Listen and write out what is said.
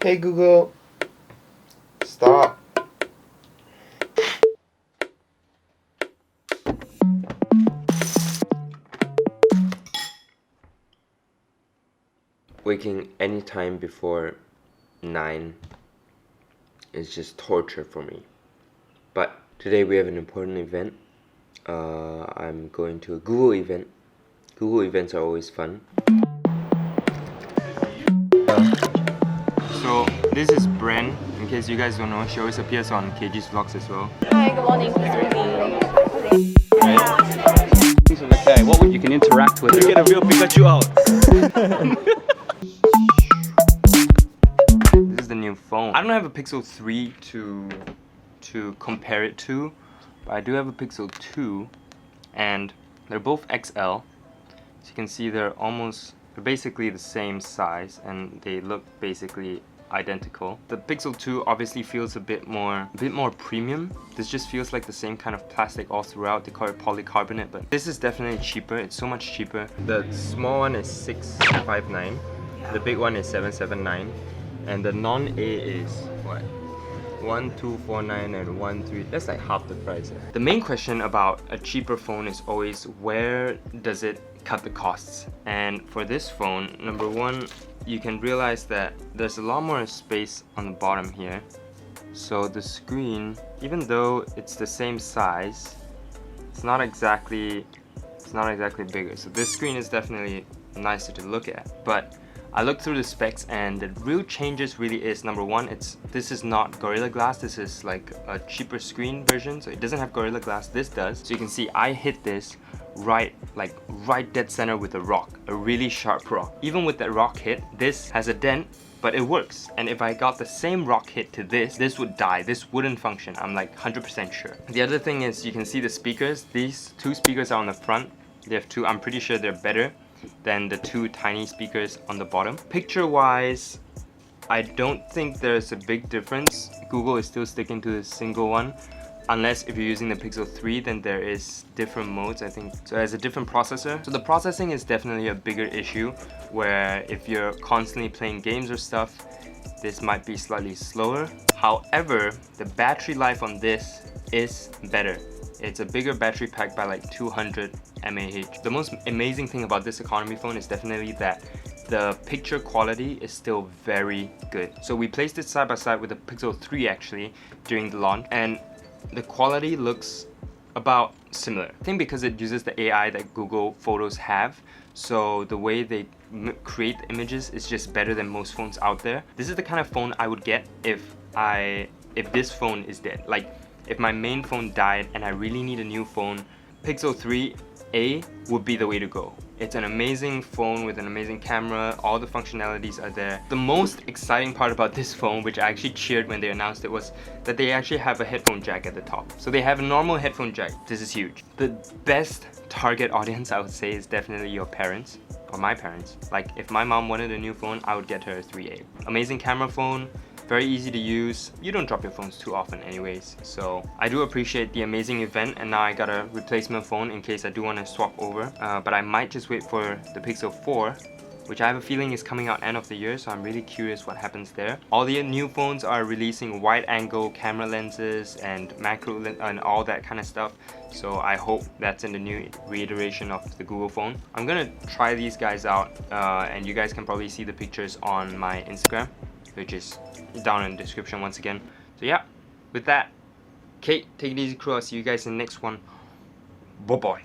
Hey Google, stop. Waking any time before 9 is just torture for me. But today we have an important event. I'm going to a Google event. Google events are always fun. So this is Bren. In case you guys don't know, she always appears on KG's vlogs as well. Hi, good morning. Okay, what would you can interact with? You get a real Pikachu out. This is the new phone. I don't have a Pixel 3 to compare it to, but I do have a Pixel 2, and they're both XL. So you can see they're basically the same size, and they look basically identical. The Pixel 2 obviously feels a bit more premium. This just feels like the same kind of plastic all throughout. They call it polycarbonate, but this is definitely cheaper. It's so much cheaper. The small one is 659, the big one is 779, and the non-A is what? 1249 and 13. That's like half the price. The main question about a cheaper phone is always, where does it cut the costs? And for this phone, number one, you can realize that there's a lot more space on the bottom here. So the screen, even though it's the same size, it's not exactly bigger. So this screen is definitely nicer to look at. But I looked through the specs, and the real changes really is, number one, this is not Gorilla Glass. This is like a cheaper screen version, so it doesn't have Gorilla Glass. This does. So you can see I hit this right dead center with a rock, a really sharp rock. Even with that rock hit, this has a dent, but it works. And if I got the same rock hit to this would die. This wouldn't function. I'm like 100% sure. The other thing is, you can see the speakers. These two speakers are on the front. They have two. I'm pretty sure they're better than the two tiny speakers on the bottom. Picture wise, I don't think there's a big difference. Google is still sticking to the single one, unless if you're using the Pixel 3, then there is different modes, I think. So it has a different processor. So the processing is definitely a bigger issue, where if you're constantly playing games or stuff, this might be slightly slower. However, the battery life on this is better. It's a bigger battery pack by like 200 mAh. The most amazing thing about this economy phone is definitely that the picture quality is still very good. So we placed it side by side with the Pixel 3 actually during the launch, and the quality looks about similar. I think because it uses the AI that Google Photos have, so the way they create the images is just better than most phones out there. This is the kind of phone I would get if this phone is dead. Like, if my main phone died and I really need a new phone, Pixel 3A would be the way to go. It's an amazing phone with an amazing camera. All the functionalities are there. The most exciting part about this phone, which I actually cheered when they announced it, was that they actually have a headphone jack at the top. So they have a normal headphone jack. This is huge. The best target audience, I would say, is definitely your parents, or my parents. Like, if my mom wanted a new phone, I would get her a 3A. Amazing camera phone. Very easy to use. You don't drop your phones too often anyways, so I do appreciate the amazing event, and now I got a replacement phone in case I do want to swap over, but I might just wait for the Pixel 4, which I have a feeling is coming out end of the year, so I'm really curious what happens there. All the new phones are releasing wide angle camera lenses and macro and all that kind of stuff, so I hope that's in the new reiteration of the Google phone. I'm gonna try these guys out, and you guys can probably see the pictures on my Instagram, which is down in the description once again. So yeah, with that, Kate, take it easy crew. I'll see you guys in the next one. Bye bye.